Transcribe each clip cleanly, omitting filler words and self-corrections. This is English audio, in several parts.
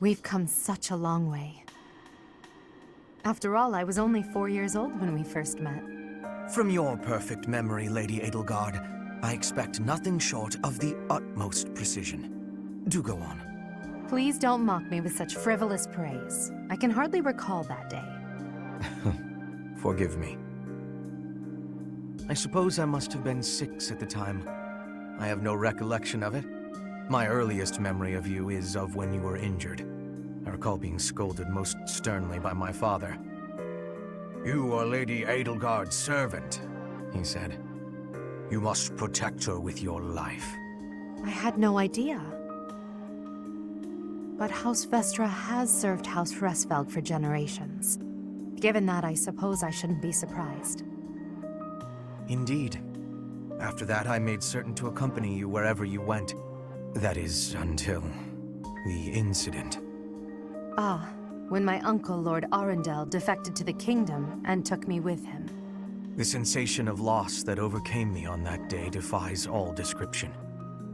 We've come such a long way. After all, I was only 4 years old when we first met. From your perfect memory, Lady Edelgard, I expect nothing short of the utmost precision. Do go on. Please don't mock me with such frivolous praise. I can hardly recall that day. Forgive me. I suppose I must have been 6 at the time. I have no recollection of it. My earliest memory of you is of when you were injured. I recall being scolded most sternly by my father. "You are Lady Edelgard's servant," he said. "You must protect her with your life." I had no idea. But House Vestra has served House Hresvelg for generations. Given that, I suppose I shouldn't be surprised. Indeed. After that, I made certain to accompany you wherever you went. That is, until the incident. Ah, when my uncle, Lord Arundel, defected to the kingdom and took me with him. The sensation of loss that overcame me on that day defies all description.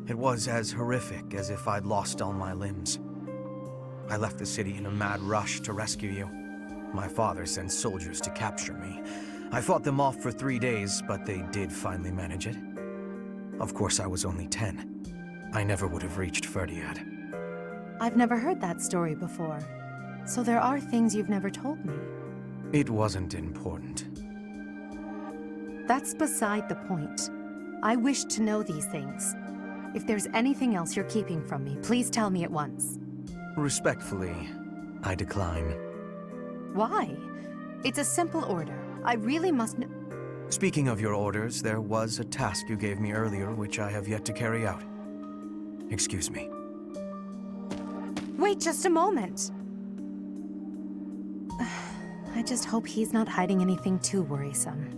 It was as horrific as if I'd lost all my limbs. I left the city in a mad rush to rescue you. My father sent soldiers to capture me. I fought them off for 3 days, but they did finally manage it. Of course, I was only 10. I never would have reached Ferdiad. I've never heard that story before. So there are things you've never told me. It wasn't important. That's beside the point. I wish to know these things. If there's anything else you're keeping from me, please tell me at once. Respectfully, I decline. Why? It's a simple order. I really must know. Speaking of your orders, there was a task you gave me earlier which I have yet to carry out. Excuse me. Wait just a moment. I just hope he's not hiding anything too worrisome.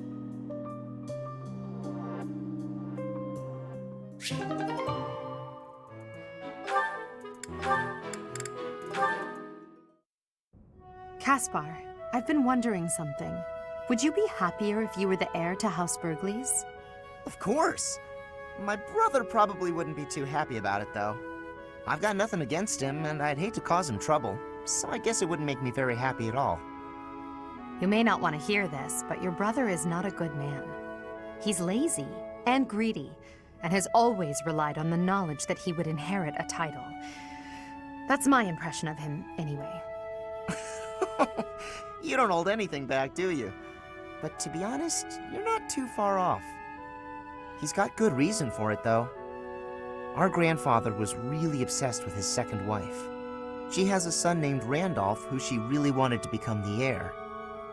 Caspar, I've been wondering something. Would you be happier if you were the heir to House Berglis? Of course. My brother probably wouldn't be too happy about it, though. I've got nothing against him, and I'd hate to cause him trouble, so I guess it wouldn't make me very happy at all. You may not want to hear this, but your brother is not a good man. He's lazy and greedy, and has always relied on the knowledge that he would inherit a title. That's my impression of him, anyway. You don't hold anything back, do you? But to be honest, you're not too far off. He's got good reason for it, though. Our grandfather was really obsessed with his second wife. She has a son named Randolph who she really wanted to become the heir.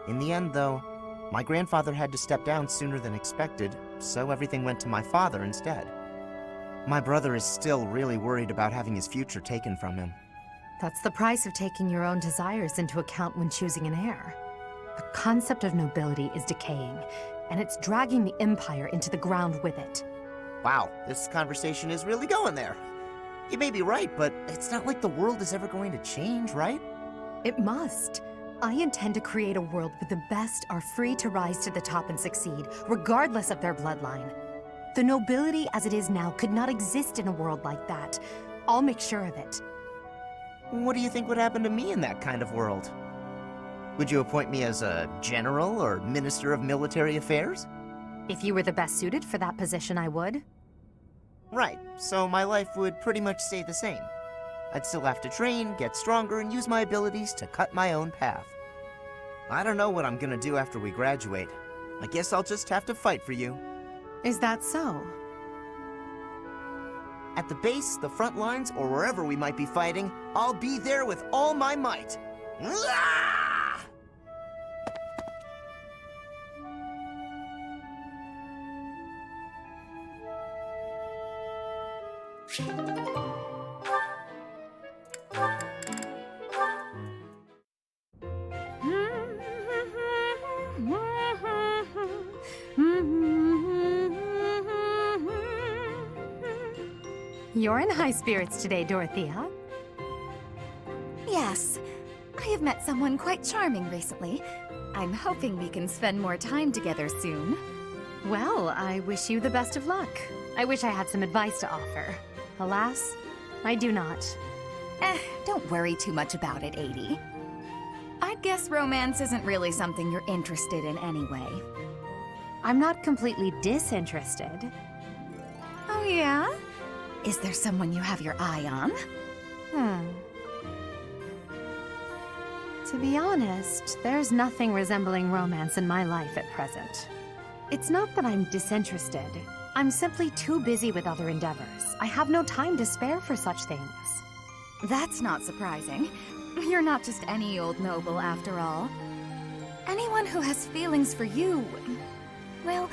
In the end, though, my grandfather had to step down sooner than expected, so everything went to my father instead. My brother is still really worried about having his future taken from him. That's the price of taking your own desires into account when choosing an heir. The concept of nobility is decaying, and it's dragging the Empire into the ground with it. Wow, this conversation is really going there. You may be right, but it's not like the world is ever going to change, right? It must. I intend to create a world where the best are free to rise to the top and succeed, regardless of their bloodline. The nobility as it is now could not exist in a world like that. I'll make sure of it. What do you think would happen to me in that kind of world? Would you appoint me as a general or minister of military affairs? If you were the best suited for that position, I would. Right, so my life would pretty much stay the same. I'd still have to train, get stronger, and use my abilities to cut my own path. I don't know what I'm gonna do after we graduate. I guess I'll just have to fight for you. Is that so? At the base, the front lines, or wherever we might be fighting, I'll be there with all my might. Ah! You're in high spirits today, Dorothea. Yes, I have met someone quite charming recently. I'm hoping we can spend more time together soon. Well, I wish you the best of luck. I wish I had some advice to offer. Alas, I do not. Don't worry too much about it, 80. I'd guess romance isn't really something you're interested in anyway. I'm not completely disinterested. Oh yeah? Is there someone you have your eye on? To be honest, there's nothing resembling romance in my life at present. It's not that I'm disinterested. I'm simply too busy with other endeavors. I have no time to spare for such things. That's not surprising. You're not just any old noble, after all. Anyone who has feelings for you, well,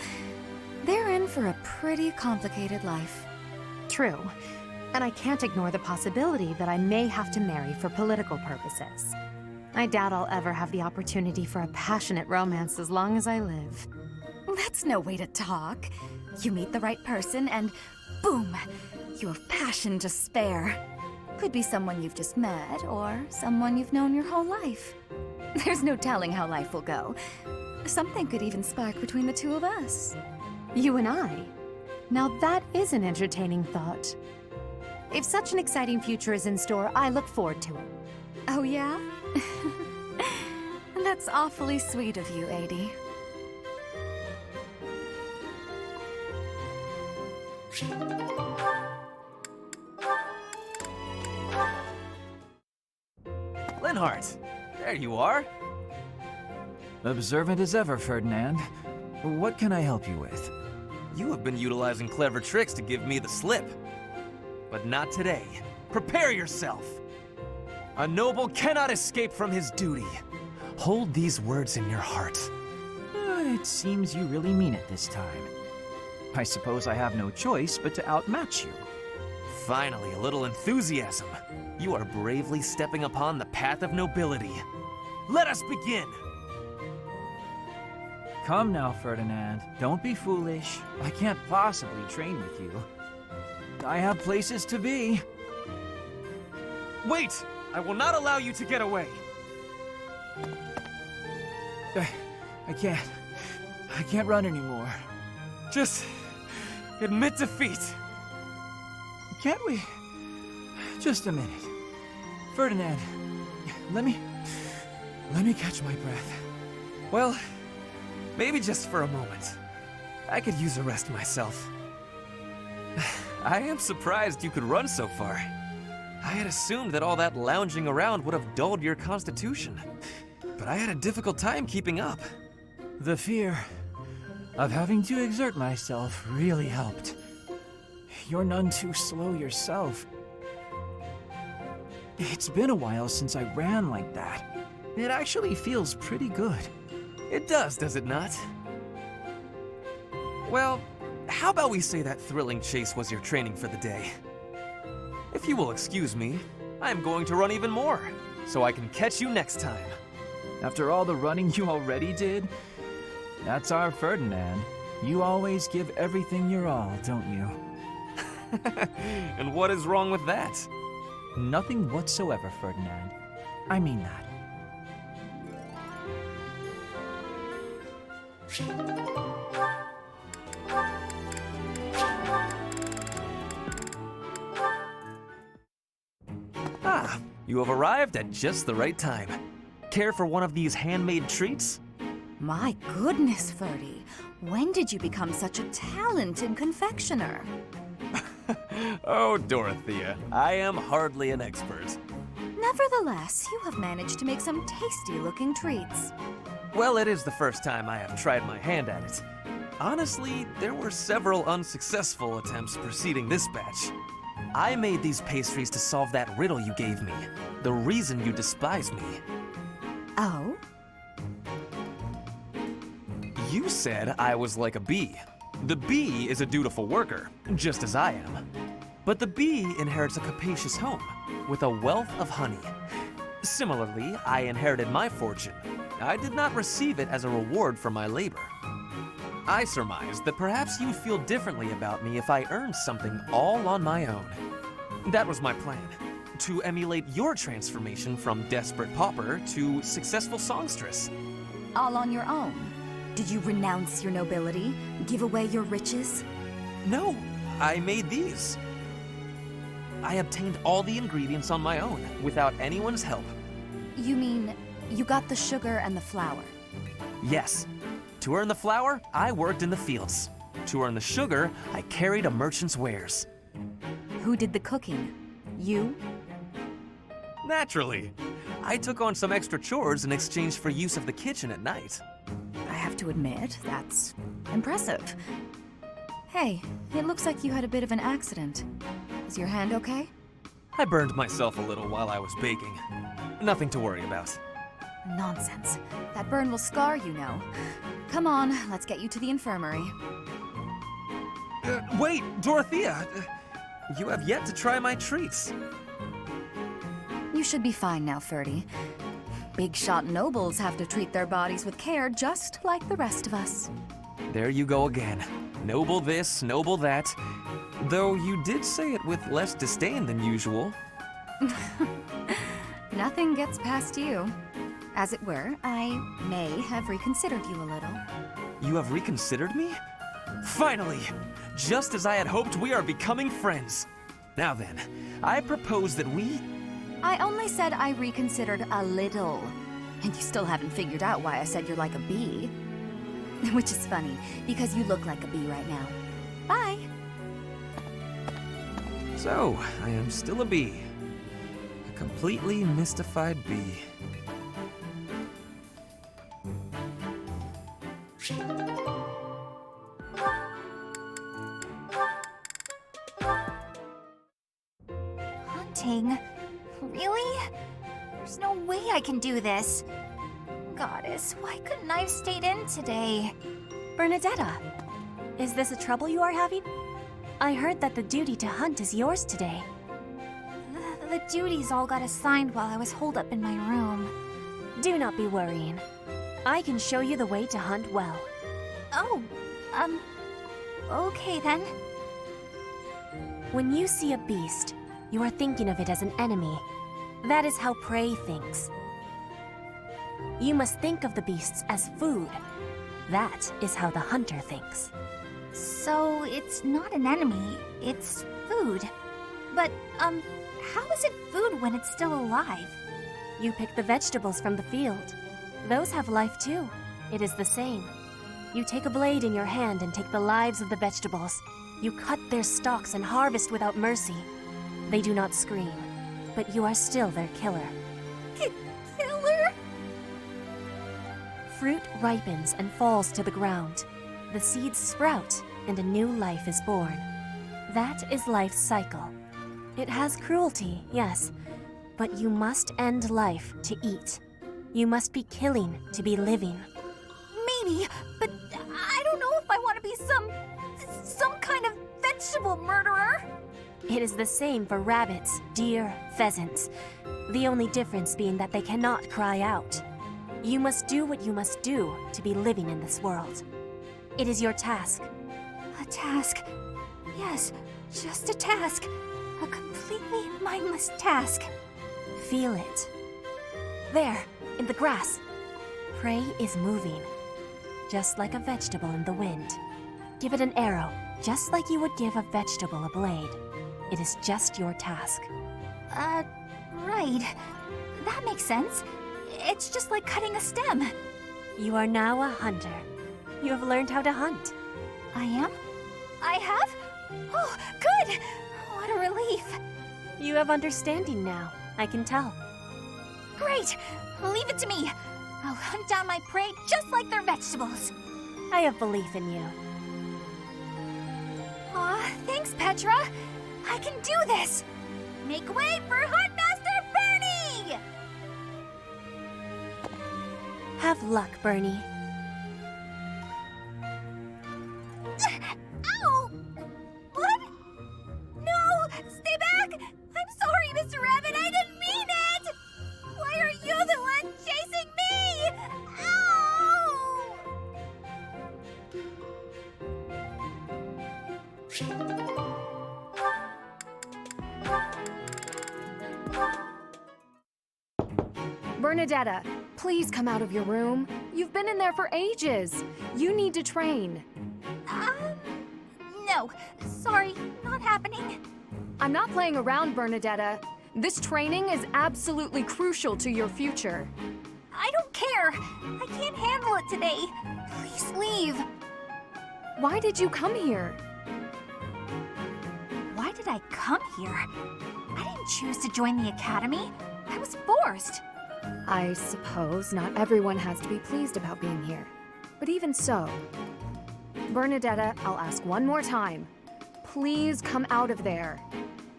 they're in for a pretty complicated life. True. And I can't ignore the possibility that I may have to marry for political purposes. I doubt I'll ever have the opportunity for a passionate romance as long as I live. That's no way to talk. You meet the right person and boom, you have passion to spare. Could be someone you've just met or someone you've known your whole life. There's no telling how life will go. Something could even spark between the two of us. You and I? Now that is an entertaining thought. If such an exciting future is in store, I look forward to it. Oh yeah? That's awfully sweet of you, 80. Linhardt, there you are. Observant as ever, Ferdinand. What can I help you with? You have been utilizing clever tricks to give me the slip. But not today. Prepare yourself. A noble cannot escape from his duty. Hold these words in your heart. It seems you really mean it this time. I suppose I have no choice but to outmatch you. Finally, a little enthusiasm. You are bravely stepping upon the path of nobility. Let us begin! Come now, Ferdinand. Don't be foolish. I can't possibly train with you. I have places to be. Wait! I will not allow you to get away! I can't run anymore. Just admit defeat. Can't we? Just a minute. Ferdinand, let me catch my breath. Well, maybe just for a moment. I could use a rest myself. I am surprised you could run so far. I had assumed that all that lounging around would have dulled your constitution. But I had a difficult time keeping up. The fear of having to exert myself really helped. You're none too slow yourself. It's been a while since I ran like that. It actually feels pretty good. It does it not? Well, how about we say that thrilling chase was your training for the day? If you will excuse me, I am going to run even more, so I can catch you next time. After all the running you already did? That's our Ferdinand. You always give everything your all, don't you? And what is wrong with that? Nothing whatsoever, Ferdinand. I mean that. Ah, you have arrived at just the right time. Care for one of these handmade treats? My goodness, Ferdy. When did you become such a talented confectioner? Oh, Dorothea, I am hardly an expert. Nevertheless, you have managed to make some tasty-looking treats. Well, it is the first time I have tried my hand at it. Honestly, there were several unsuccessful attempts preceding this batch. I made these pastries to solve that riddle you gave me. The reason you despise me. Oh? You said I was like a bee. The bee is a dutiful worker, just as I am. But the bee inherits a capacious home, with a wealth of honey. Similarly, I inherited my fortune. I did not receive it as a reward for my labor. I surmised that perhaps you'd feel differently about me if I earned something all on my own. That was my plan, to emulate your transformation from desperate pauper to successful songstress. All on your own? Did you renounce your nobility? Give away your riches? No, I made these. I obtained all the ingredients on my own, without anyone's help. You mean you got the sugar and the flour? Yes. To earn the flour, I worked in the fields. To earn the sugar, I carried a merchant's wares. Who did the cooking? You? Naturally. I took on some extra chores in exchange for use of the kitchen at night. I have to admit, that's impressive. Hey, it looks like you had a bit of an accident. Is your hand okay? I burned myself a little while I was baking. Nothing to worry about. Nonsense. That burn will scar you now. Come on, let's get you to the infirmary. Wait, Dorothea! You have yet to try my treats. You should be fine now, Ferdy. Big shot nobles have to treat their bodies with care just like the rest of us. There you go again. Noble this, noble that. Though you did say it with less disdain than usual. Nothing gets past you. As it were, I may have reconsidered you a little. You have reconsidered me? Finally! Just as I had hoped, we are becoming friends. Now then, I propose that we... I only said I reconsidered a little. And you still haven't figured out why I said you're like a bee. Which is funny, because you look like a bee right now. Bye! So, I am still a bee. A completely mystified bee. Hunting? Really? There's no way I can do this. Goddess, why couldn't I have stayed in today? Bernadetta, is this a trouble you are having? I heard that the duty to hunt is yours today. The duties all got assigned while I was holed up in my room. Do not be worrying. I can show you the way to hunt well. Oh, okay then. When you see a beast, you are thinking of it as an enemy. That is how prey thinks. You must think of the beasts as food. That is how the hunter thinks. So it's not an enemy, it's food. But, how is it food when it's still alive? You pick the vegetables from the field. Those have life too. It is the same. You take a blade in your hand and take the lives of the vegetables. You cut their stalks and harvest without mercy. They do not scream, but you are still their killer. Killer? Fruit ripens and falls to the ground. The seeds sprout, and a new life is born. That is life's cycle. It has cruelty, yes, but you must end life to eat. You must be killing to be living. Maybe, but I don't know if I want to be some kind of vegetable murderer. It is the same for rabbits, deer, pheasants. The only difference being that they cannot cry out. You must do what you must do to be living in this world. It is your task. A task. Yes, just a task. A completely mindless task. Feel it. There, in the grass. Prey is moving, just like a vegetable in the wind. Give it an arrow, just like you would give a vegetable a blade. It is just your task. Right. That makes sense. It's just like cutting a stem. You are now a hunter. You have learned how to hunt. I am? I have? Oh, good! What a relief. You have understanding now, I can tell. Great! Leave it to me. I'll hunt down my prey just like their vegetables. I have belief in you. Aw, thanks, Petra. I can do this. Make way for Huntmaster Bernie! Have luck, Bernie. Ow! What? No! Stay back! I'm sorry, Mr. Rabbit. I didn't mean it! Why are you the one chasing me? Ow! Bernadetta, please come out of your room. You've been in there for ages. You need to train. No. Sorry, not happening. I'm not playing around, Bernadetta. This training is absolutely crucial to your future. I don't care. I can't handle it today. Please leave. Why did you come here? Why did I come here? I didn't choose to join the academy. I was forced. I suppose not everyone has to be pleased about being here. But even so, Bernadetta, I'll ask one more time. Please come out of there.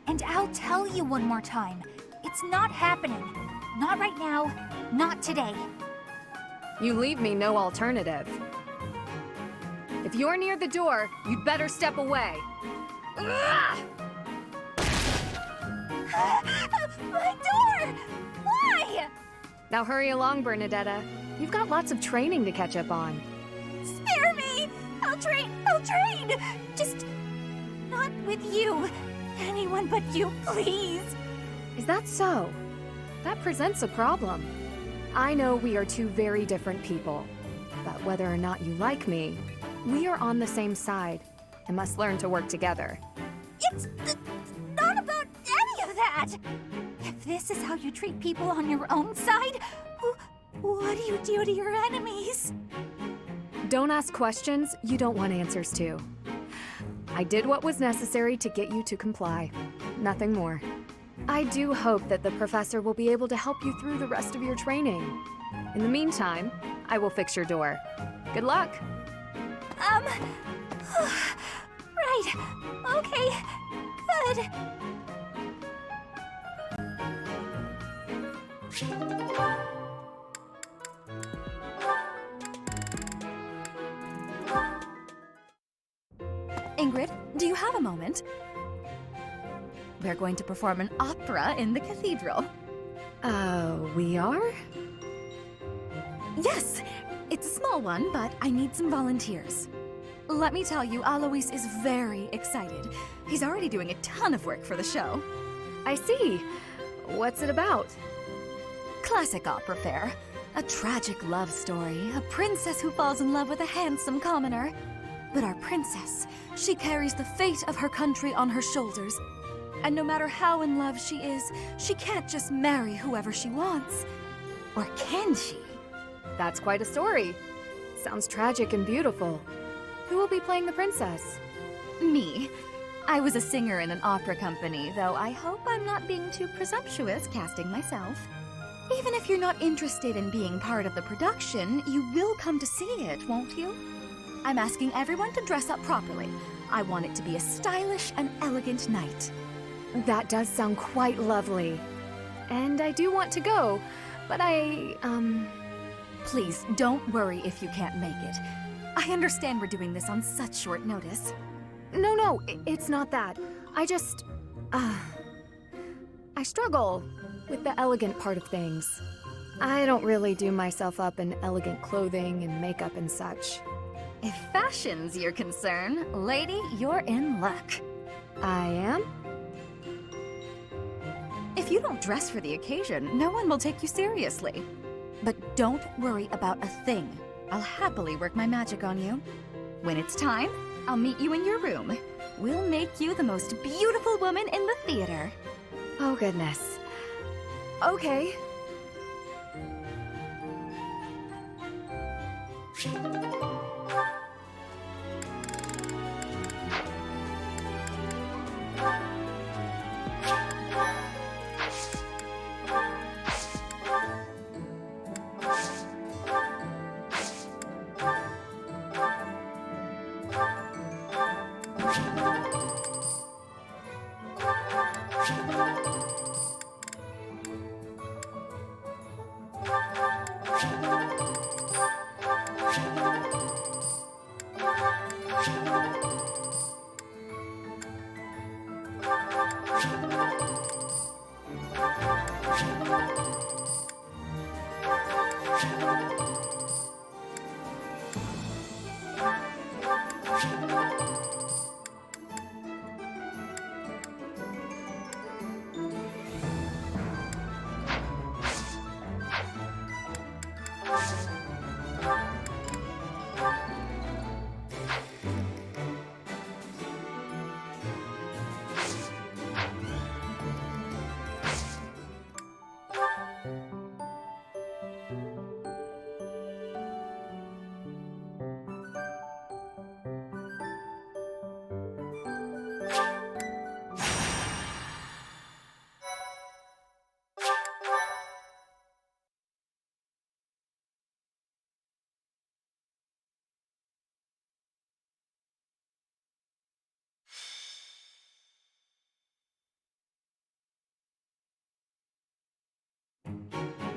And I'll tell you one more time. It's not happening. Not right now. Not today. You leave me no alternative. If you're near the door, you'd better step away. My door! Why? Now hurry along, Bernadetta. You've got lots of training to catch up on. Spare me! I'll train! I'll train! Just not with you. Anyone but you, please. Is that so? That presents a problem. I know we are two very different people, but whether or not you like me, we are on the same side and must learn to work together. It's not about any of that! If this is how you treat people on your own side, what do you do to your enemies? Don't ask questions you don't want answers to. I did what was necessary to get you to comply. Nothing more. I do hope that the professor will be able to help you through the rest of your training. In the meantime, I will fix your door. Good luck. Right. Okay. Good. Ingrid, do you have a moment? We're going to perform an opera in the cathedral. We are? Yes! It's a small one, but I need some volunteers. Let me tell you, Alois is very excited. He's already doing a ton of work for the show. I see. What's it about? Classic opera fare. A tragic love story, a princess who falls in love with a handsome commoner. But our princess, she carries the fate of her country on her shoulders. And no matter how in love she is, she can't just marry whoever she wants. Or can she? That's quite a story. Sounds tragic and beautiful. Who will be playing the princess? Me. I was a singer in an opera company, though I hope I'm not being too presumptuous casting myself. Even if you're not interested in being part of the production, you will come to see it, won't you? I'm asking everyone to dress up properly. I want it to be a stylish and elegant night. That does sound quite lovely. And I do want to go, but Please, don't worry if you can't make it. I understand we're doing this on such short notice. No, it's not that. I just... I struggle with the elegant part of things. I don't really do myself up in elegant clothing and makeup and such. If fashion's your concern, lady, you're in luck. I am? If you don't dress for the occasion, no one will take you seriously. But don't worry about a thing. I'll happily work my magic on you. When it's time, I'll meet you in your room. We'll make you the most beautiful woman in the theater. Oh, goodness. Okay.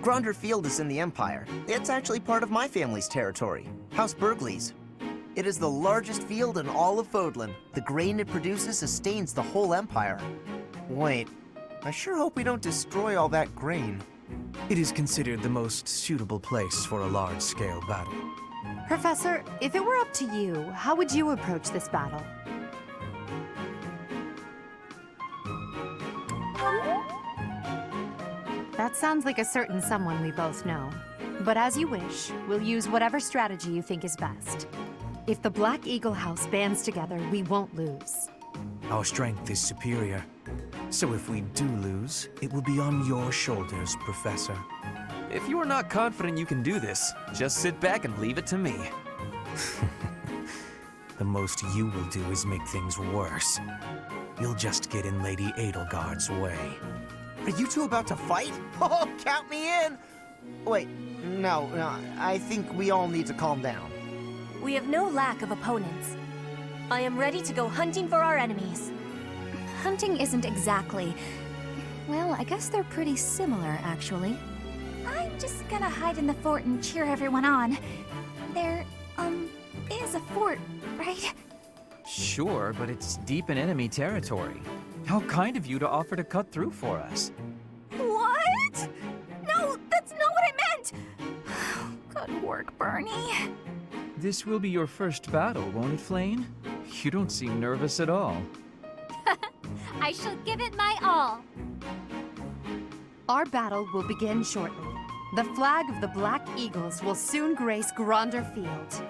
Gronder Field is in the Empire. It's actually part of my family's territory, House Burgley's. It is the largest field in all of Fodlan. The grain it produces sustains the whole Empire. Wait, I sure hope we don't destroy all that grain. It is considered the most suitable place for a large-scale battle. Professor, if it were up to you, how would you approach this battle? That sounds like a certain someone we both know. But as you wish, we'll use whatever strategy you think is best. If the Black Eagle House bands together, we won't lose. Our strength is superior. So if we do lose, it will be on your shoulders, Professor. If you are not confident you can do this, just sit back and leave it to me. The most you will do is make things worse. You'll just get in Lady Edelgard's way. Are you two about to fight? Oh, count me in! Wait, no, I think we all need to calm down. We have no lack of opponents. I am ready to go hunting for our enemies. Hunting isn't exactly... Well, I guess they're pretty similar, actually. I'm just gonna hide in the fort and cheer everyone on. There, is a fort, right? Sure, but it's deep in enemy territory. How kind of you to offer to cut through for us. What? No, that's not what I meant! Good work, Bernie. This will be your first battle, won't it, Flane? You don't seem nervous at all. I shall give it my all. Our battle will begin shortly. The flag of the Black Eagles will soon grace Gronder Field.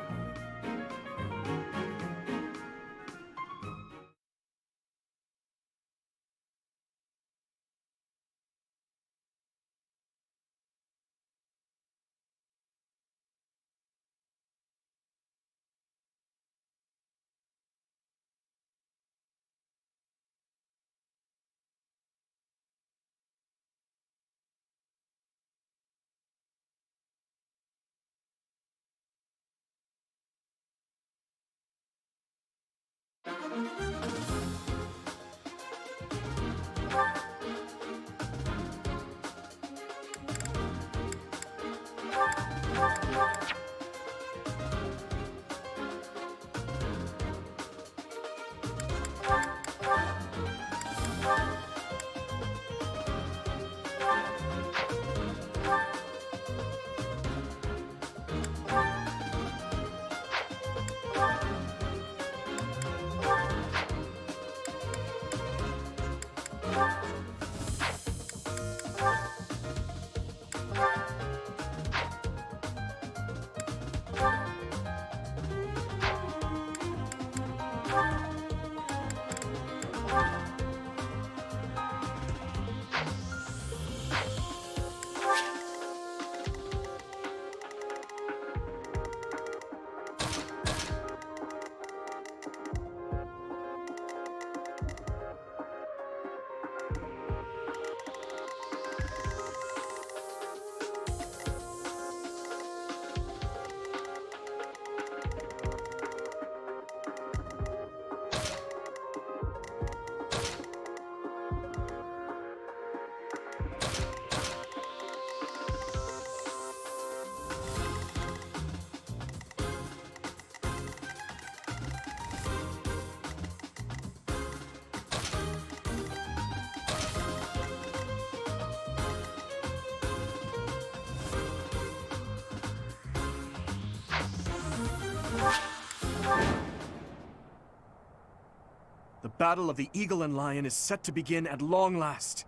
The Battle of the Eagle and Lion is set to begin at long last.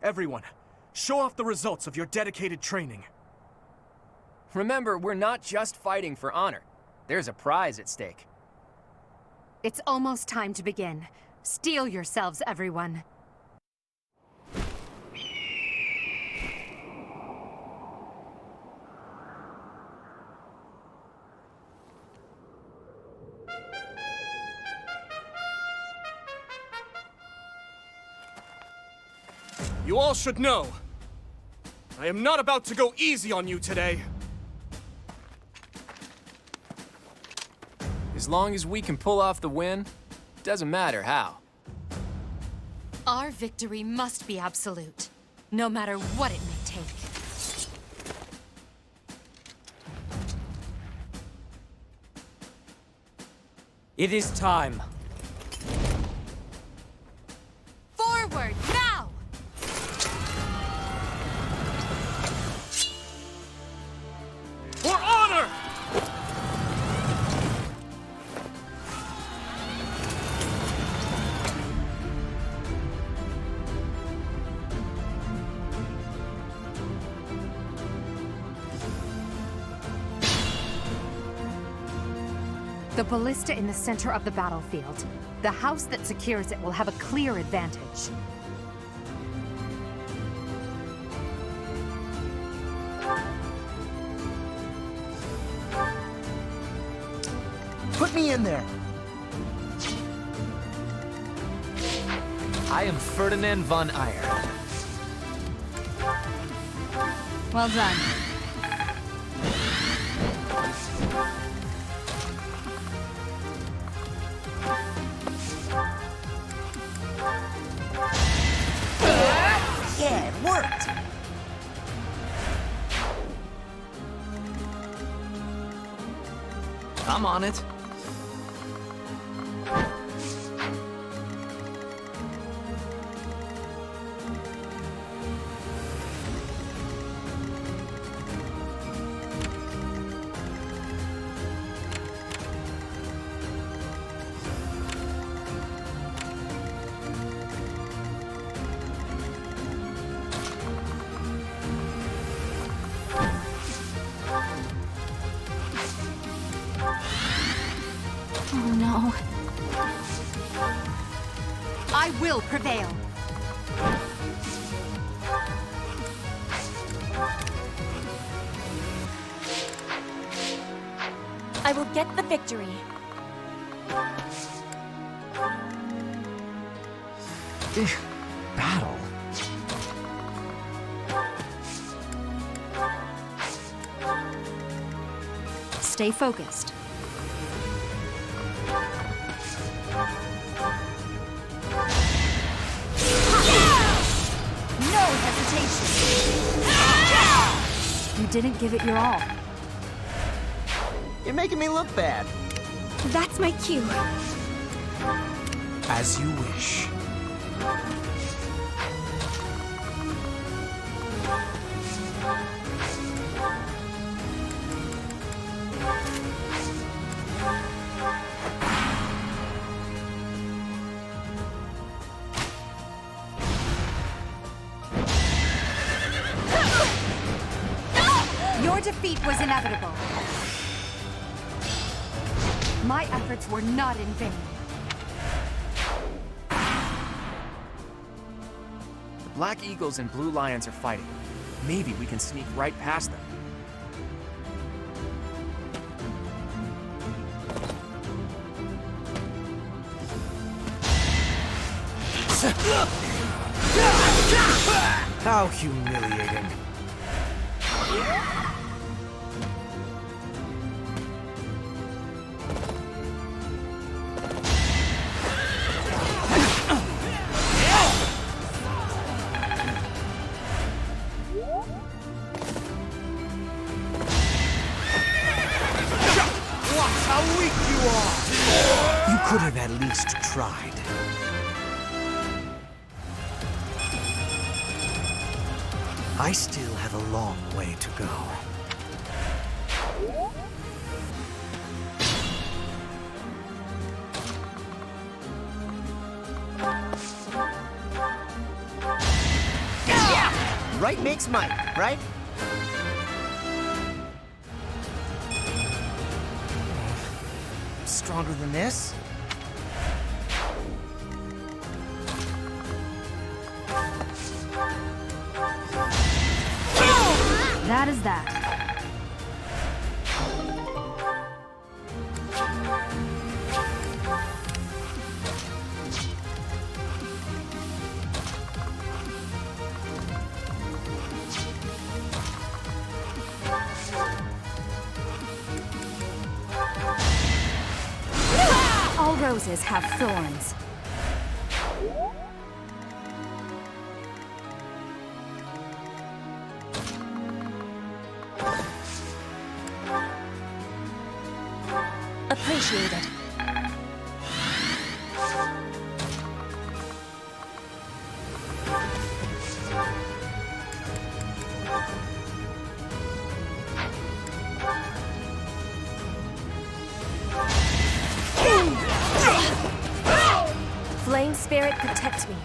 Everyone, show off the results of your dedicated training. Remember, we're not just fighting for honor. There's a prize at stake. It's almost time to begin. Steel yourselves, everyone. You all should know, I am not about to go easy on you today. As long as we can pull off the win, doesn't matter how. Our victory must be absolute, no matter what it may take. It is time. Forward, now! For honor! The ballista in the center of the battlefield. The house that secures it will have a clear advantage. Put me in there. I am Ferdinand von Eyre. Well done. Yeah, it worked. I'm on it. Oh no. I will prevail. I will get the victory. Battle? Stay focused. No hesitation. You didn't give it your all. You're making me look bad. That's my cue. As you wish. Your defeat was inevitable. My efforts were not in vain. The Black Eagles and Blue Lions are fighting. Maybe we can sneak right past them. How humiliating. Watch how weak you are! You could have at least tried. I still have a long way to go. Right makes might, right? Stronger than this? That is that. All roses have thorns. Appreciated. spirit protect me.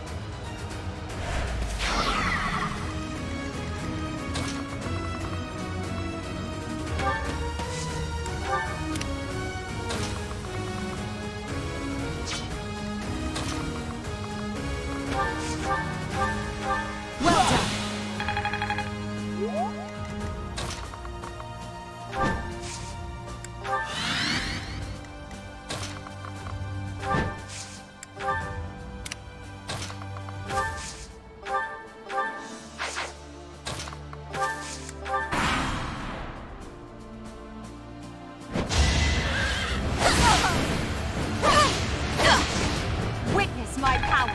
Witness my power!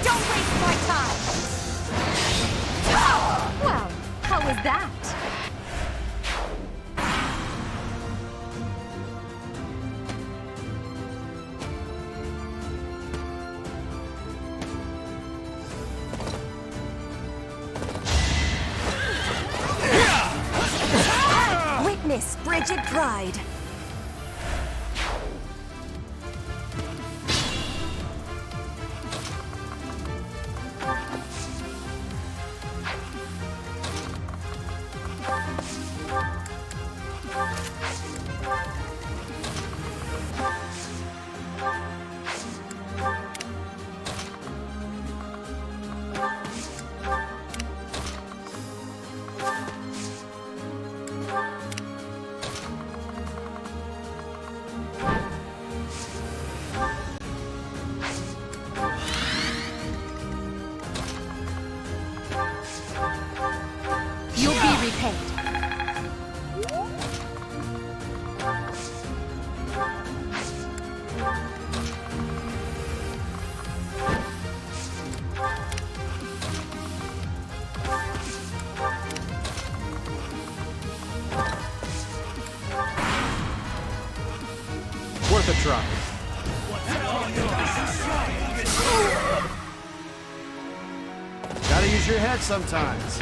Don't waste my time! Well, how was that? Witness frigid pride. You'll be repaid. Worth a try. Gotta use your head sometimes.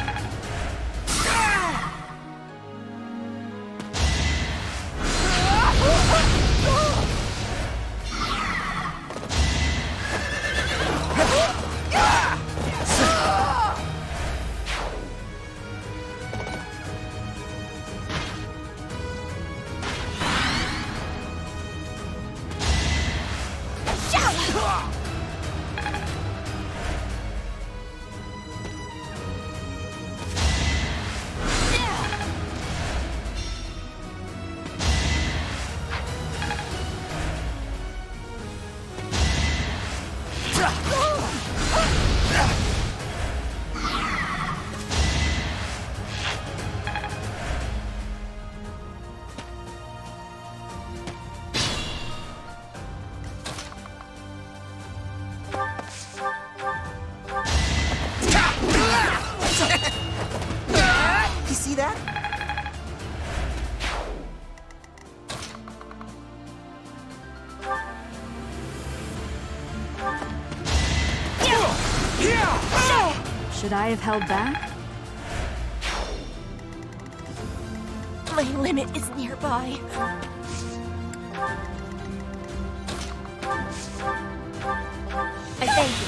You see that? Should I have held back? My limit is nearby. I thank you.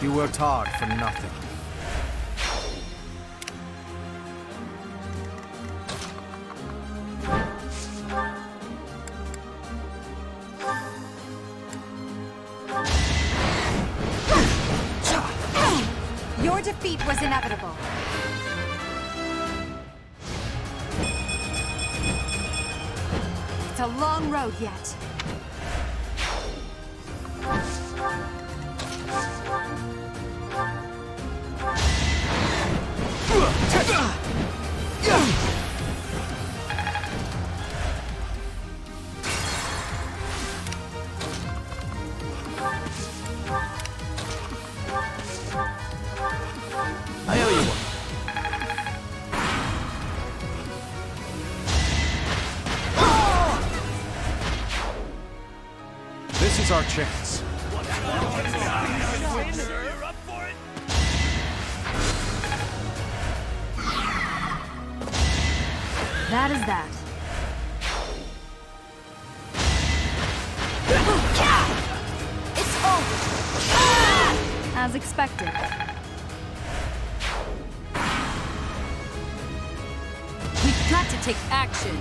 You worked hard for nothing. Your defeat was inevitable. It's a long road yet. This is our chance. That is that. It's over. As expected. We've got to take action.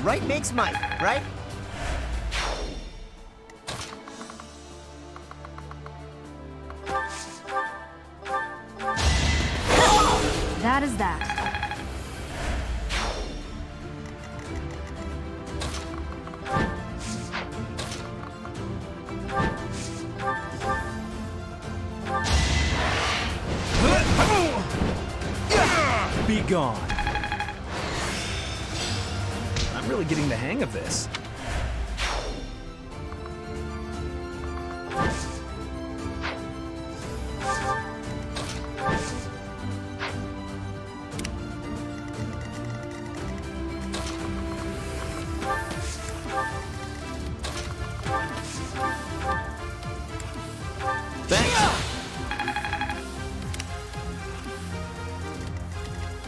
Right makes might, right? That is that. Be gone. I'm really getting the hang of this.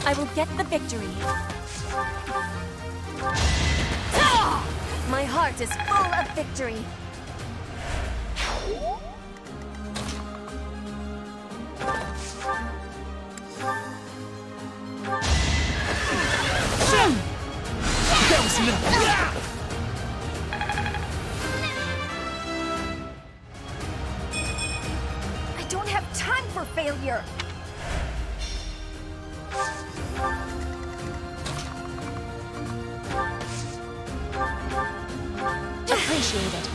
I will get the victory. My heart is full of victory. That was enough. I don't have time for failure. Appreciate it.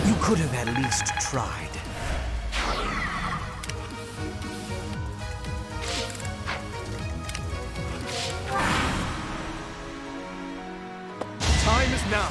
You could have at least tried. Time is now.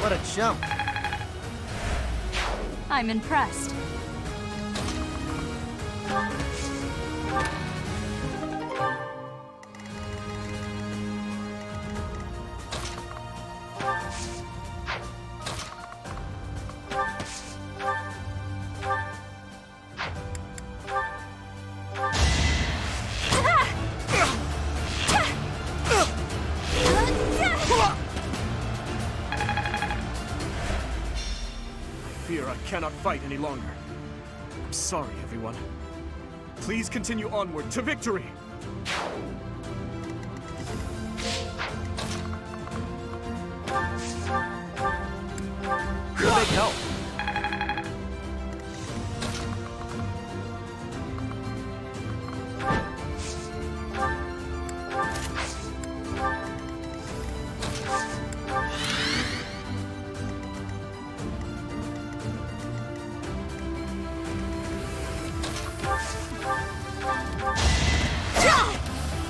What a jump. I'm impressed. Fear I cannot fight any longer. I'm sorry, everyone. Please continue onward to victory! You're a big help.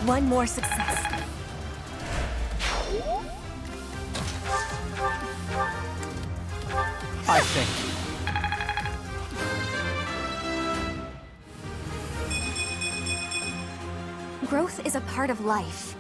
One more success. I think. Growth is a part of life.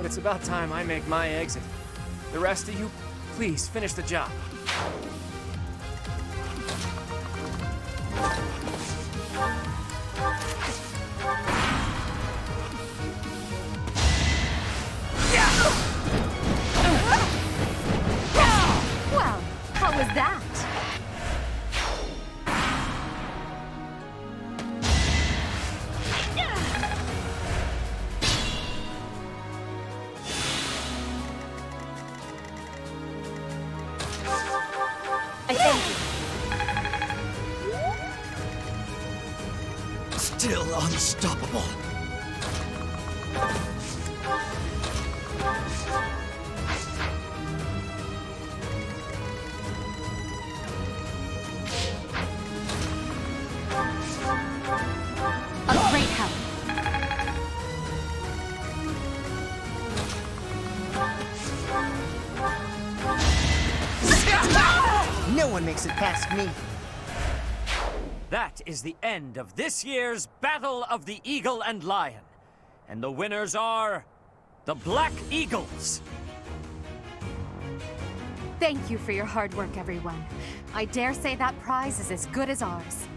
but it's about time I make my exit. The rest of you, please finish the job. Well, how was that? I thank you. Still unstoppable. A great help. No one makes it past me. That is the end of this year's Battle of the Eagle and Lion. And the winners are the Black Eagles. Thank you for your hard work, everyone. I dare say that prize is as good as ours.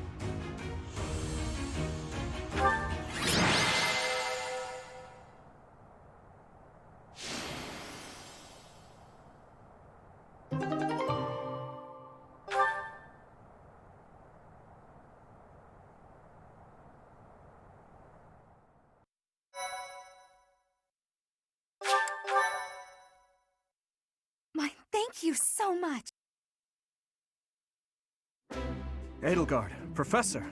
Thank you so much. Edelgard, Professor,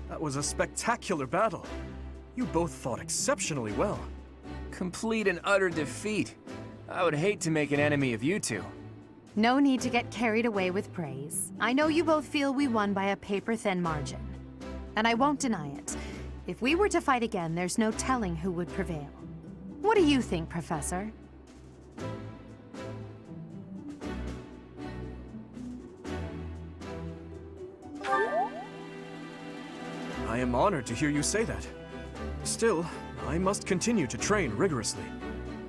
that was a spectacular battle. You both fought exceptionally well. Complete and utter defeat. I would hate to make an enemy of you two. No need to get carried away with praise. I know you both feel we won by a paper-thin margin. And I won't deny it. If we were to fight again, there's no telling who would prevail. What do you think, Professor? I am honored to hear you say that. Still, I must continue to train rigorously.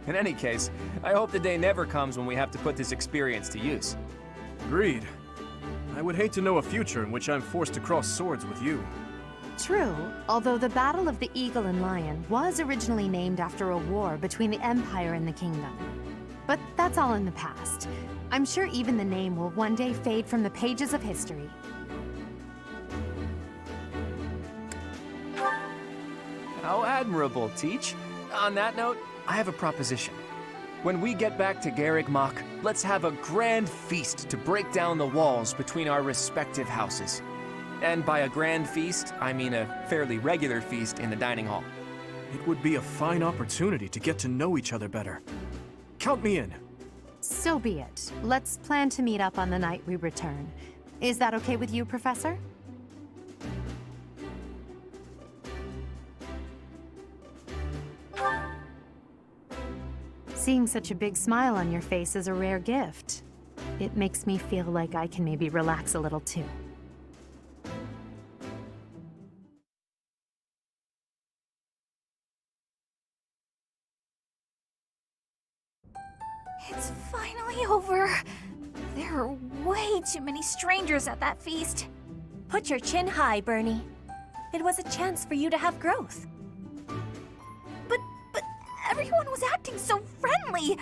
In any case, I hope the day never comes when we have to put this experience to use. Agreed. I would hate to know a future in which I'm forced to cross swords with you. True, although the Battle of the Eagle and Lion was originally named after a war between the Empire and the Kingdom. But that's all in the past. I'm sure even the name will one day fade from the pages of history. How admirable, Teach. On that note, I have a proposition. When we get back to Garreg Mach, let's have a grand feast to break down the walls between our respective houses. And by a grand feast, I mean a fairly regular feast in the dining hall. It would be a fine opportunity to get to know each other better. Count me in. So be it. Let's plan to meet up on the night we return. Is that okay with you, Professor? Seeing such a big smile on your face is a rare gift. It makes me feel like I can maybe relax a little too. It's finally over. There are way too many strangers at that feast. Put your chin high, Bernie. It was a chance for you to have growth. But everyone was acting so friendly.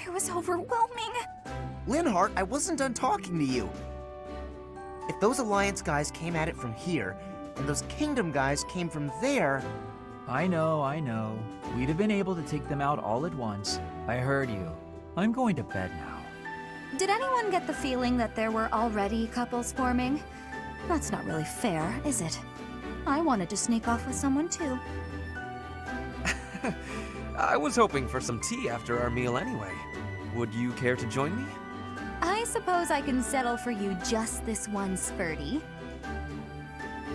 It was overwhelming. Linhardt, I wasn't done talking to you. If those Alliance guys came at it from here, and those Kingdom guys came from there... I know. We'd have been able to take them out all at once. I heard you. I'm going to bed now. Did anyone get the feeling that there were already couples forming? That's not really fair, is it? I wanted to sneak off with someone too. I was hoping for some tea after our meal anyway. Would you care to join me? I suppose I can settle for you just this one, Spurty.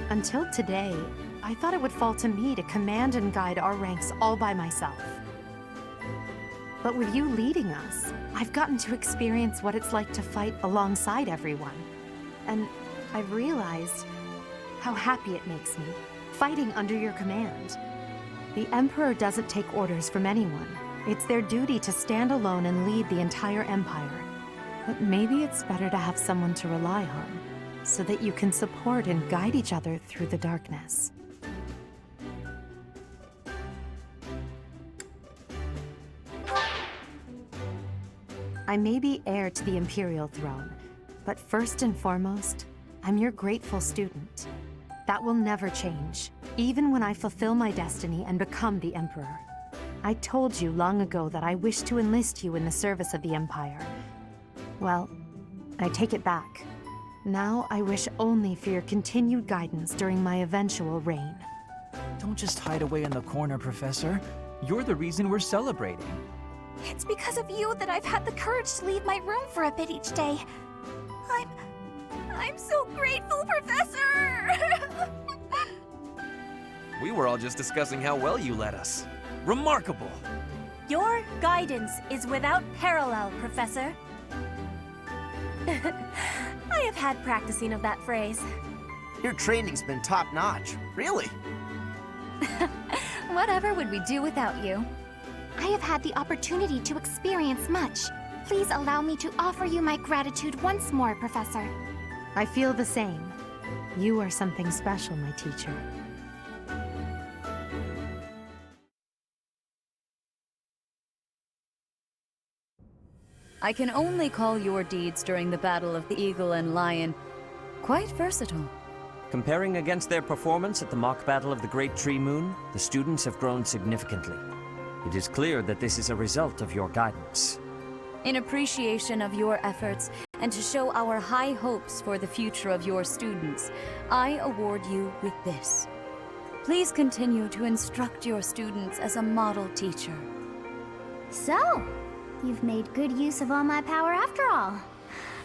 Until today, I thought it would fall to me to command and guide our ranks all by myself. But with you leading us, I've gotten to experience what it's like to fight alongside everyone. And I've realized how happy it makes me, fighting under your command. The Emperor doesn't take orders from anyone, It's their duty to stand alone and lead the entire Empire. But maybe it's better to have someone to rely on, so that you can support and guide each other through the darkness. I may be heir to the Imperial throne, but first and foremost, I'm your grateful student. That will never change, even when I fulfill my destiny and become the Emperor. I told you long ago that I wish to enlist you in the service of the Empire. Well, I take it back. Now I wish only for your continued guidance during my eventual reign. Don't just hide away in the corner, Professor. You're the reason we're celebrating. It's because of you that I've had the courage to leave my room for a bit each day. I'm so grateful, Professor! We were all just discussing how well you led us. Remarkable! Your guidance is without parallel, Professor. I have had practicing of that phrase. Your training's been top-notch, really. Whatever would we do without you? I have had the opportunity to experience much. Please allow me to offer you my gratitude once more, Professor. I feel the same. You are something special, my teacher. I can only call your deeds during the Battle of the Eagle and Lion quite versatile. Comparing against their performance at the mock battle of the Great Tree Moon, the students have grown significantly. It is clear that this is a result of your guidance. In appreciation of your efforts, and to show our high hopes for the future of your students, I award you with this. Please continue to instruct your students as a model teacher. So, you've made good use of all my power after all.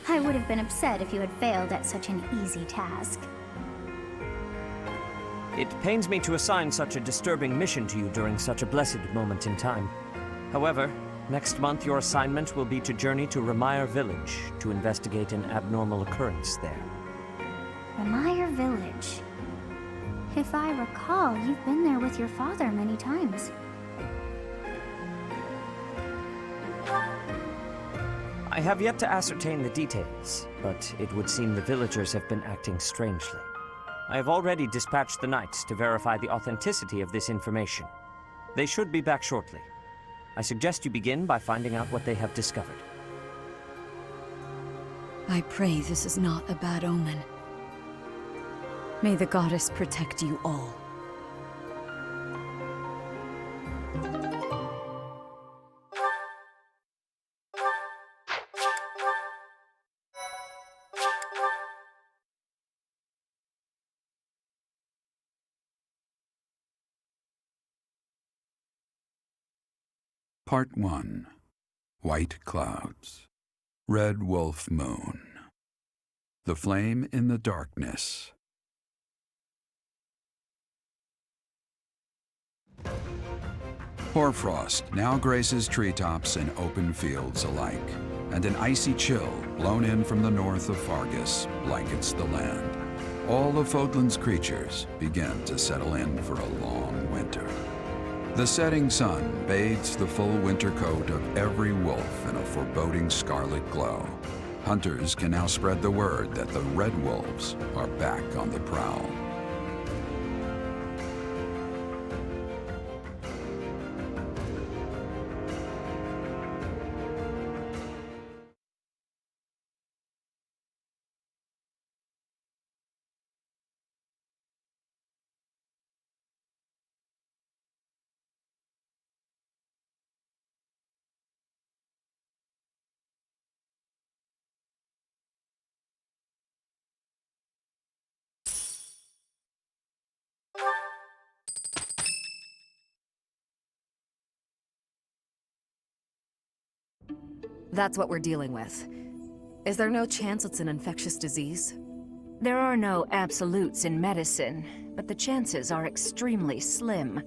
I would have been upset if you had failed at such an easy task. It pains me to assign such a disturbing mission to you during such a blessed moment in time. However, next month your assignment will be to journey to Ramire Village to investigate an abnormal occurrence there. Ramire Village. If I recall, you've been there with your father many times. I have yet to ascertain the details, but it would seem the villagers have been acting strangely. I have already dispatched the knights to verify the authenticity of this information. They should be back shortly. I suggest you begin by finding out what they have discovered. I pray this is not a bad omen. May the goddess protect you all. Part 1. White Clouds. Red Wolf Moon. The Flame in the Darkness. Hoarfrost now graces treetops and open fields alike, and an icy chill blown in from the north of Fargus blankets the land. All of Fodlan's creatures begin to settle in for a long winter. The setting sun bathes the full winter coat of every wolf in a foreboding scarlet glow. Hunters can now spread the word that the red wolves are back on the prowl. That's what we're dealing with. Is there no chance it's an infectious disease? There are no absolutes in medicine, but the chances are extremely slim.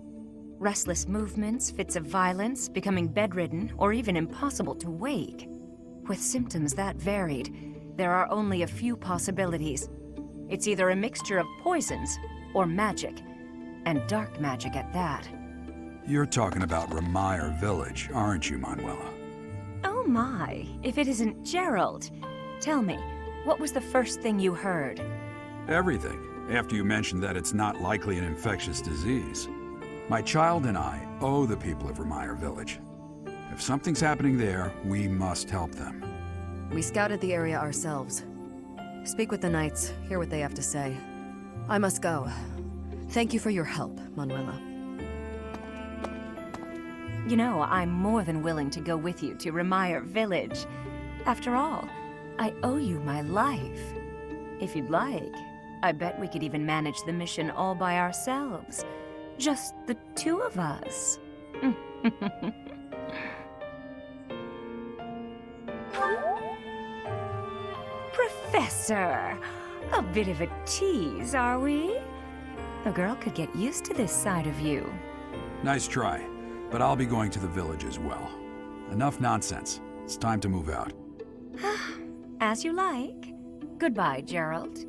Restless movements, fits of violence, becoming bedridden, or even impossible to wake. With symptoms that varied, there are only a few possibilities. It's either a mixture of poisons or magic, and dark magic at that. You're talking about Remire Village, aren't you, Manuela? Oh my, if it isn't Gerald. Tell me, what was the first thing you heard? Everything, after you mentioned that it's not likely an infectious disease. My child and I owe the people of Remire Village. If something's happening there, we must help them. We scouted the area ourselves. Speak with the Knights, hear what they have to say. I must go. Thank you for your help, Manuela. You know, I'm more than willing to go with you to Remire Village. After all, I owe you my life. If you'd like, I bet we could even manage the mission all by ourselves. Just the two of us. Professor! A bit of a tease, are we? A girl could get used to this side of you. Nice try, but I'll be going to the village as well. Enough nonsense. It's time to move out. As you like. Goodbye, Gerald.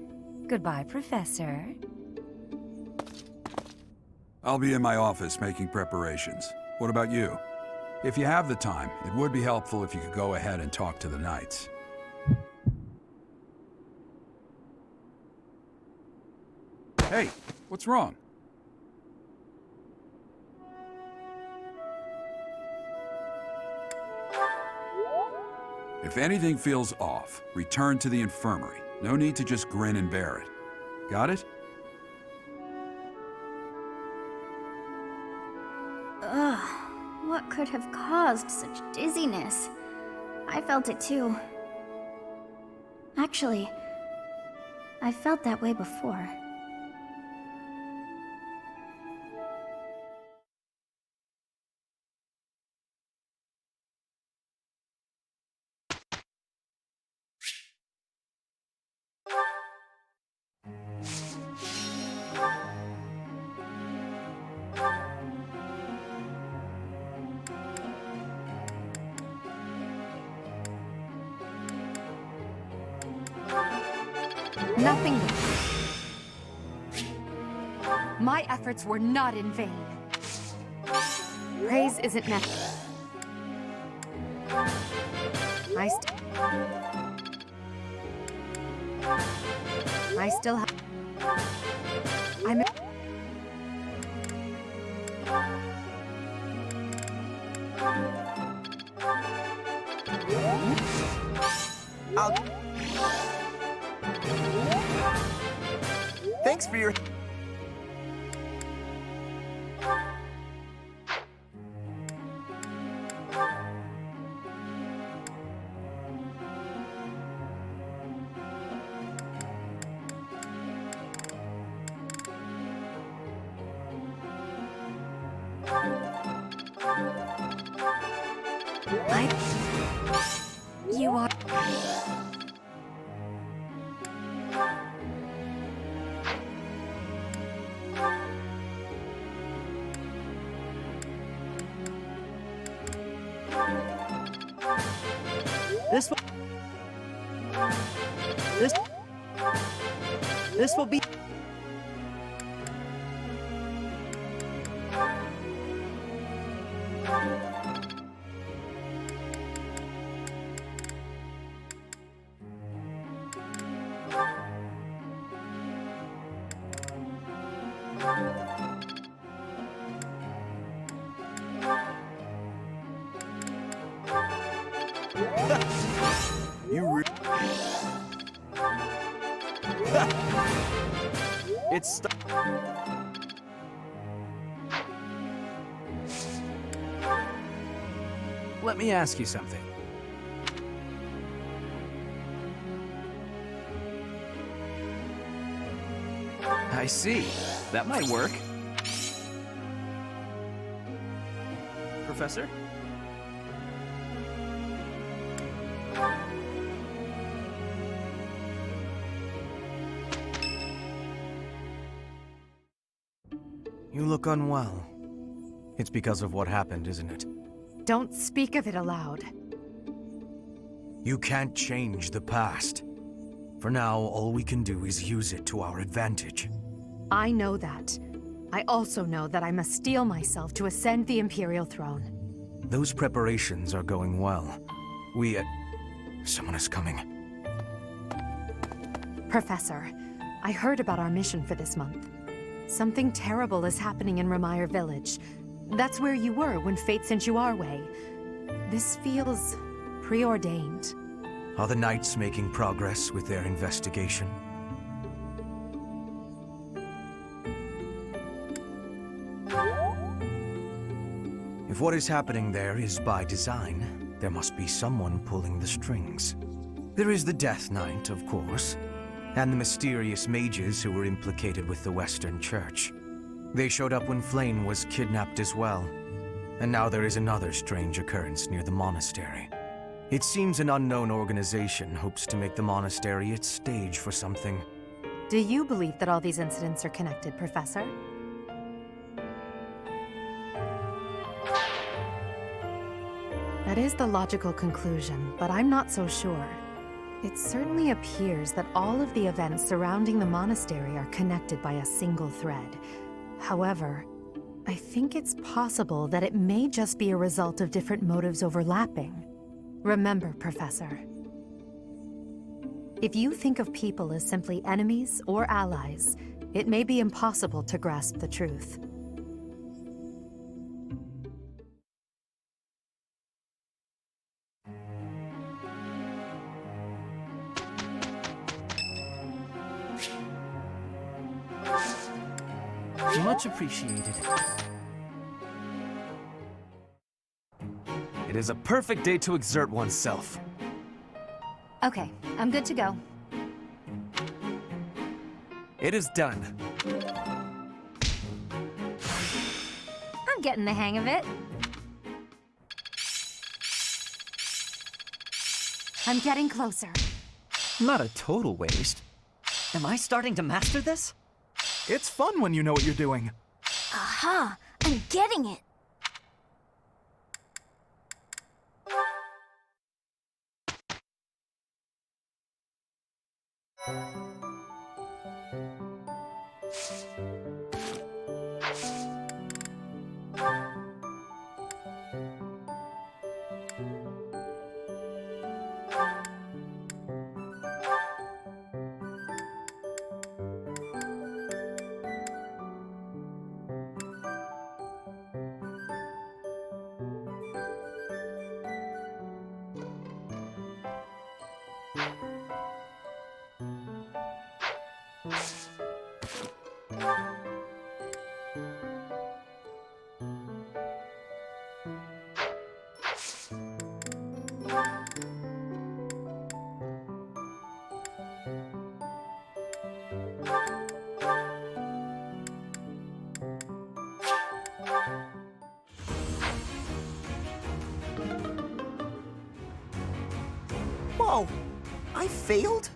Goodbye, Professor. I'll be in my office making preparations. What about you? If you have the time, it would be helpful if you could go ahead and talk to the Knights. Hey, what's wrong? If anything feels off, return to the infirmary. No need to just grin and bear it. Got it? Ugh, what could have caused such dizziness? I felt it too. Actually, I felt that way before. Nothing. My efforts were not in vain. Praise isn't necessary. I still have. Thanks for your... You are. This will be... It's... Let me ask you something. I see. That might work. Professor? You look unwell. It's because of what happened, isn't it? Don't speak of it aloud. You can't change the past. For now, all we can do is use it to our advantage. I know that. I also know that I must steel myself to ascend the Imperial throne. Those preparations are going well. Someone is coming. Professor, I heard about our mission for this month. Something terrible is happening in Ramire Village. That's where you were when fate sent you our way. This feels preordained. Are the Knights making progress with their investigation? If what is happening there is by design, there must be someone pulling the strings. There is the Death Knight, of course, and the mysterious mages who were implicated with the Western Church. They showed up when Flame was kidnapped as well, and now there is another strange occurrence near the monastery. It seems an unknown organization hopes to make the monastery its stage for something. Do you believe that all these incidents are connected, Professor? That is the logical conclusion, but I'm not so sure. It certainly appears that all of the events surrounding the monastery are connected by a single thread. However, I think it's possible that it may just be a result of different motives overlapping. Remember, Professor, if you think of people as simply enemies or allies, it may be impossible to grasp the truth. Much appreciated. It is a perfect day to exert oneself. Okay, I'm good to go. It is done. I'm getting the hang of it. I'm getting closer. Not a total waste. Am I starting to master this? It's fun when you know what you're doing. Aha! I'm getting it! Whoa! I failed?